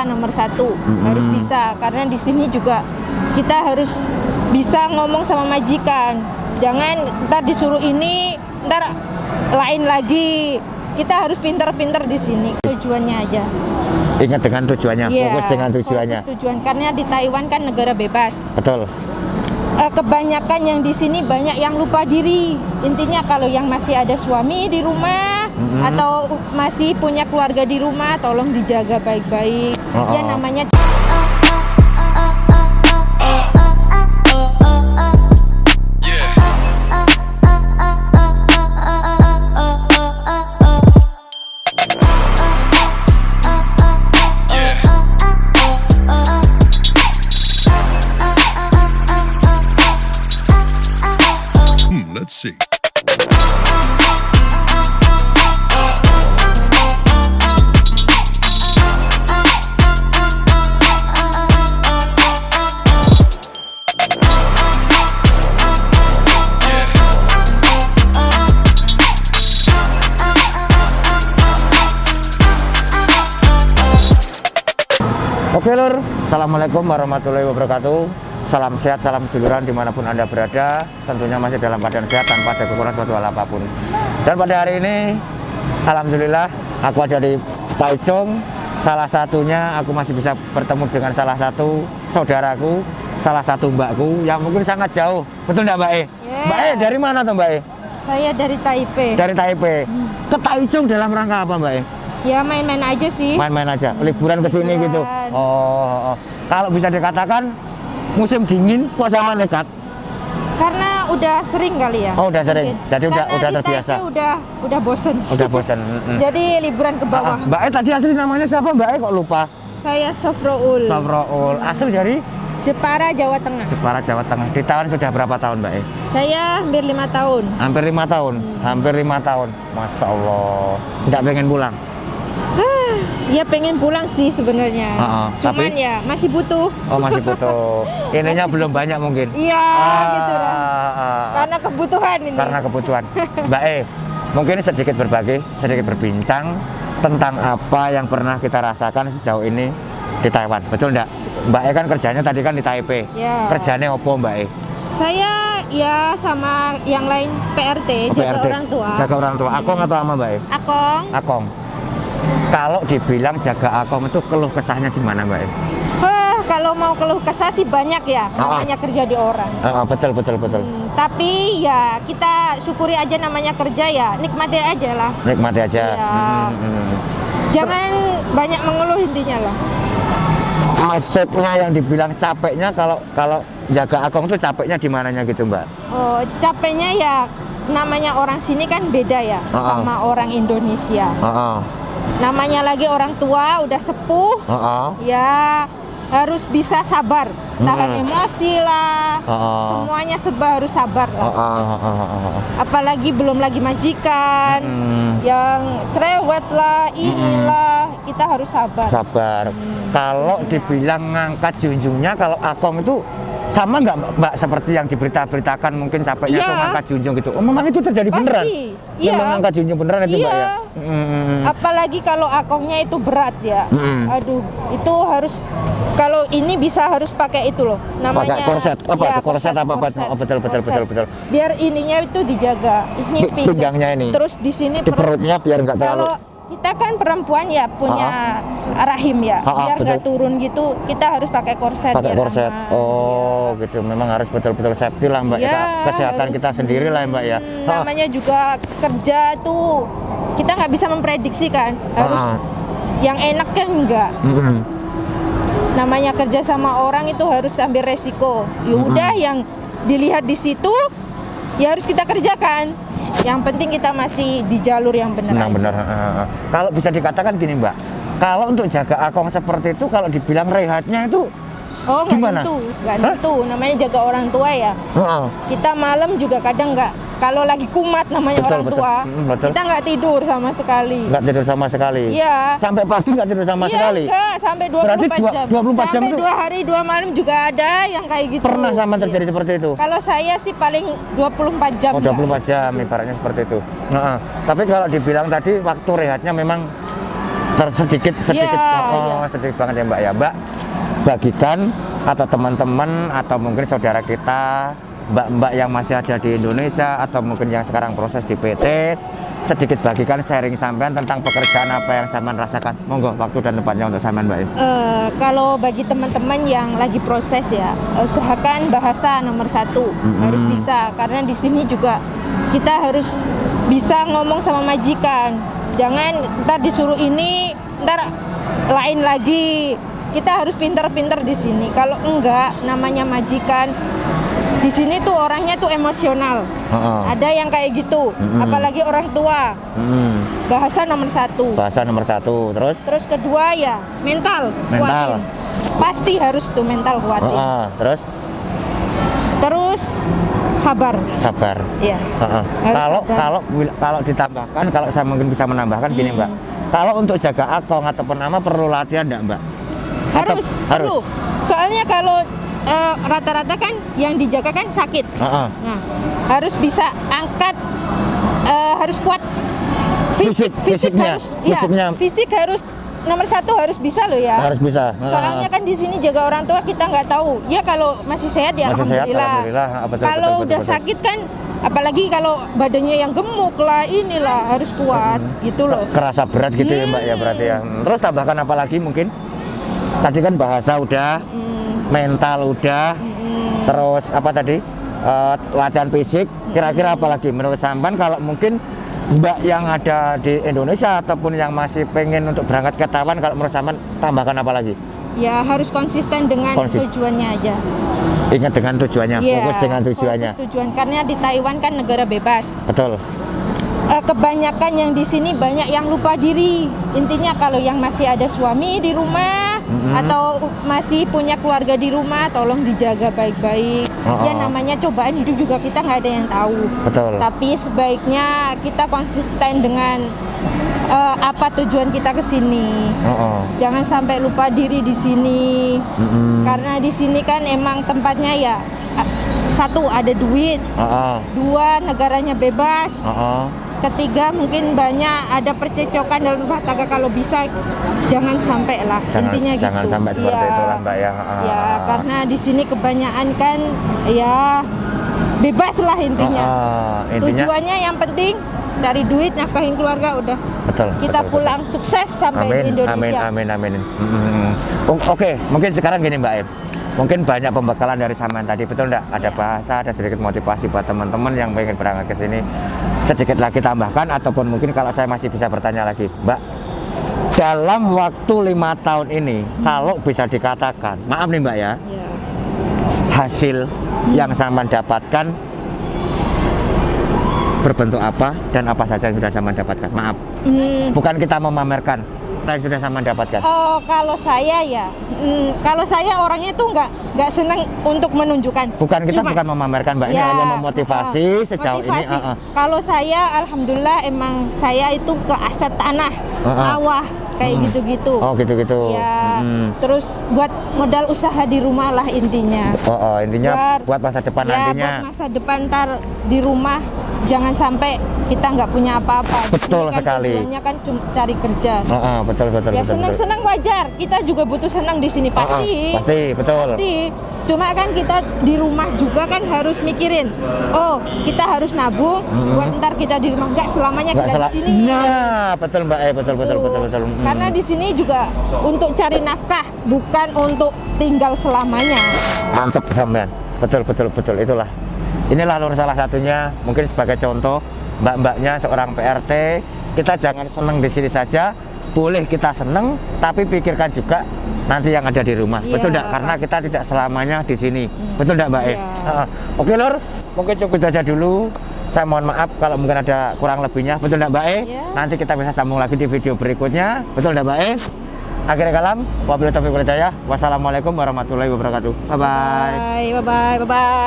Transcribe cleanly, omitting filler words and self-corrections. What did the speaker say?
nomor satu harus bisa, karena di sini juga kita harus bisa ngomong sama majikan. Jangan ntar disuruh ini, ntar lain lagi. Kita harus pintar-pintar di sini. Tujuannya aja. Ingat dengan tujuannya, fokus dengan tujuannya. Fokus tujuan, karena di Taiwan kan negara bebas. Betul. Kebanyakan yang di sini banyak yang lupa diri. Intinya kalau yang masih ada suami di rumah atau masih punya keluarga di rumah, tolong dijaga baik-baik. Ya namanya Let's see. Oke lur, assalamualaikum warahmatullahi wabarakatuh. Salam sehat, salam seduluran dimanapun Anda berada. Tentunya masih dalam keadaan sehat tanpa ada kekurangan suatu hal apapun. Dan pada hari ini, alhamdulillah aku ada di Taichung. Salah satunya aku masih bisa bertemu dengan salah satu saudaraku, salah satu mbakku yang mungkin sangat jauh. Betul nggak Mbak E? Yeah. Mbak E dari mana tuh Mbak E? saya dari Taipei. Dari Taipei. Ke Taichung dalam rangka apa Mbak E? Ya main-main aja sih. Main-main aja, liburan ke sini Liburan. gitu. Kalau bisa dikatakan musim dingin kok sama nekat? Karena udah sering kali ya. Oh, udah sering. Mungkin. Jadi udah Karena di terbiasa. Taipei udah bosen. Udah bosan. Jadi liburan ke bawah. Mbak E tadi asli namanya siapa Mbak E kok lupa? Saya Sofroul. Sofroul. Asli dari Jepara, Jawa Tengah. Jepara, Jawa Tengah. Di Taiwan sudah berapa tahun Mbak E? Saya hampir 5 tahun. Hampir 5 tahun. Hampir 5 tahun. Masya Allah. Nggak pengen pulang? Ya pengen pulang sih sebenarnya. Cuman tapi ya masih butuh. Oh masih butuh. Ininya belum banyak mungkin. Iya gitu lah. Karena kebutuhan ini. Karena kebutuhan. Mbak E, mungkin sedikit berbagi, sedikit berbincang tentang apa yang pernah kita rasakan sejauh ini di Taiwan. Betul enggak? Mbak E kan kerjanya tadi kan di Taipei. Ya. Kerjanya apa Mbak E? Saya ya sama yang lain PRT, jaga PRT. orang tua. Jaga orang tua. Akong atau ama Mbak E? Akong. Akong. Kalau dibilang jaga akong itu keluh kesahnya di mana Mbak E? Kalau mau keluh kesah sih banyak ya, namanya kerja di orang. Betul. Tapi ya kita syukuri aja namanya kerja ya, nikmati aja lah. Nikmati aja. Ya. Jangan banyak mengeluh intinya lah. Maksudnya yang dibilang capeknya kalau jaga akong itu capeknya di mananya gitu Mbak? Oh, capeknya ya namanya orang sini kan beda ya sama orang Indonesia. Namanya lagi orang tua udah sepuh, ya harus bisa sabar, tahan emosi lah, semuanya serba harus sabar lah. Apalagi belum lagi majikan yang cerewet lah, inilah kita harus sabar. Sabar. Kalau dibilang ngangkat junjungnya, kalau akong itu sama nggak Mbak seperti yang diberitakan mungkin capeknya tuh ngangkat junjung gitu? Oh, memang itu terjadi beneran? Iya. Memang ngangkat junjung beneran itu Mbak ya? Apalagi kalau akongnya itu berat ya. Aduh, itu harus kalau ini bisa harus pakai itu loh. Namanya pakai korset. Apa ya, itu korset apa? Oh, betul. Biar ininya itu dijaga. Ini pinggangnya ini. Terus di sini di perutnya biar nggak terlalu. Kalau kita kan perempuan ya punya rahim ya, biar nggak turun gitu, kita harus pakai korset. Pakai korset. Gitu. Memang harus betul-betul safety lah Mbak. Ya, kesehatan harus, kita sendiri lah Mbak ya. Namanya juga kerja tuh kita nggak bisa memprediksi kan, harus yang enak kan enggak. Namanya kerja sama orang itu harus ambil resiko. Ya udah yang dilihat di situ ya harus kita kerjakan. Yang penting kita masih di jalur yang benar. Kalau bisa dikatakan gini Mbak, kalau untuk jaga akong seperti itu, kalau dibilang rehatnya itu gimana? Nggak nentu, namanya jaga orang tua ya. Kita malam juga kadang nggak, kalau lagi kumat namanya orang tua, kita nggak tidur sama sekali. Nggak tidur sama sekali? Iya. Sampai pagi nggak tidur sama sekali? Iya, sampai 24 Berarti jam. 24 jam sampai itu? 2 hari 2 malam juga ada yang kayak gitu. Pernah sama terjadi seperti itu? Kalau saya sih paling 24 jam. 24 jam ibaratnya seperti itu. Tapi kalau dibilang tadi waktu rehatnya memang sedikit Ya. sedikit banget ya Mbak ya. Mbak bagikan atau teman-teman atau mungkin saudara kita mbak-mbak yang masih ada di Indonesia atau mungkin yang sekarang proses di PT, sedikit bagikan sharing sampean tentang pekerjaan apa yang sampean rasakan. Monggo, waktu dan tempatnya untuk sampean Mbak. Kalau bagi teman-teman yang lagi proses ya, usahakan bahasa nomor 1 harus bisa, karena di sini juga kita harus bisa ngomong sama majikan. Jangan ntar disuruh ini, ntar lain lagi. Kita harus pintar-pintar di sini. Kalau enggak, namanya majikan di sini tuh orangnya tuh emosional. Ada yang kayak gitu, apalagi orang tua. Bahasa nomor 1. Bahasa nomor 1. Terus kedua ya mental. Kuatin. Pasti harus tuh mental kuatin. Terus sabar. Ya. Kalau ditambahkan, kalau saya mungkin bisa menambahkan gini Mbak. Kalau untuk jaga akong ataupun nama perlu latihan enggak Mbak? Perlu. Soalnya kalau rata-rata kan yang dijaga kan sakit. Nah, harus bisa angkat, harus kuat fisiknya. Fisik harus nomor 1 harus bisa loh ya. Harus bisa. Soalnya kan di sini jaga orang tua kita nggak tahu. Ya kalau masih sehat ya alhamdulillah. Kalau udah sakit kan, apalagi kalau badannya yang gemuk lah, inilah harus kuat gitu loh. Kerasa berat gitu ya Mbak ya berarti ya. Terus tambahkan apa lagi mungkin? Tadi kan bahasa udah, mental udah, terus apa tadi? Latihan fisik. Kira-kira apa lagi menurut sampean kalau mungkin Mbak yang ada di Indonesia ataupun yang masih pengen untuk berangkat ke Taiwan, kalau menurut sampean tambahkan apa lagi? Ya harus konsisten dengan tujuannya aja. Ingat dengan tujuannya, fokus dengan tujuannya. Fokus tujuan, karena di Taiwan kan negara bebas. Betul. Kebanyakan yang di sini banyak yang lupa diri. Intinya kalau yang masih ada suami di rumah atau masih punya keluarga di rumah, tolong dijaga baik-baik. Ya namanya cobaan hidup juga kita nggak ada yang tahu. Betul. Tapi sebaiknya kita konsisten dengan apa tujuan kita ke sini. Jangan sampai lupa diri di sini. Karena di sini kan emang tempatnya ya 1 ada duit, 2 negaranya bebas, 3 mungkin banyak ada percecokan dalam rumah tangga. Kalau bisa jangan sampai lah, intinya gitu. Jangan sampai seperti itu lah Mbak ya. Ya karena di sini kebanyakan kan ya bebas lah intinya. Tujuannya yang penting cari duit, nafkahin keluarga, udah. Kita pulang sukses sampai di Indonesia. Amin. Oke, mungkin sekarang gini Mbak Em. Mungkin banyak pembekalan dari sampean tadi, betul enggak? Ada bahasa, ada sedikit motivasi buat teman-teman yang pengen berangkat ke sini. Sedikit lagi tambahkan, ataupun mungkin kalau saya masih bisa bertanya lagi, Mbak, dalam waktu 5 tahun ini, kalau bisa dikatakan, maaf nih Mbak ya, hasil yang sampean dapatkan berbentuk apa dan apa saja yang sudah sampean dapatkan? Maaf, bukan kita memamerkan, yang sudah sampean dapatkan. Kalau saya ya, kalau saya orangnya tuh nggak senang untuk menunjukkan. Bukan, kita bukan memamerkan Mbak, ini hanya memotivasi sejauh ini. Kalau saya alhamdulillah emang saya itu ke aset tanah, sawah kayak gitu-gitu. Gitu-gitu. Ya, terus buat modal usaha di rumah lah intinya. Intinya buat masa depan nantinya. Buat masa depan ntar di rumah, jangan sampai kita nggak punya apa-apa. Betul sekali. Tujuannya kan cuma cari kerja. Betul. Ya senang-senang wajar. Kita juga butuh senang di sini pasti. Pasti. Cuma kan kita di rumah juga kan harus mikirin. Oh, kita harus nabung buat ntar kita di rumah. Nggak selamanya kita di sini. Nah, betul Mbak. Betul. Karena di sini juga untuk cari nafkah, bukan untuk tinggal selamanya. Mantep sampean. Betul. Itulah. Inilah salah satunya, mungkin sebagai contoh mbak-mbaknya seorang PRT. Kita jangan senang di sini saja, boleh kita senang, tapi pikirkan juga nanti yang ada di rumah. Betul enggak? Karena kita tidak selamanya di sini. Betul enggak Mbak? Oke Lur, mungkin cukup aja dulu. Saya mohon maaf kalau mungkin ada kurang lebihnya. Betul enggak Mbak? Nanti kita bisa sambung lagi di video berikutnya. Betul enggak Mbak? Akhirnya kalam, wabillahi taufiq wal hidayah. Wassalamualaikum warahmatullahi wabarakatuh. Bye bye.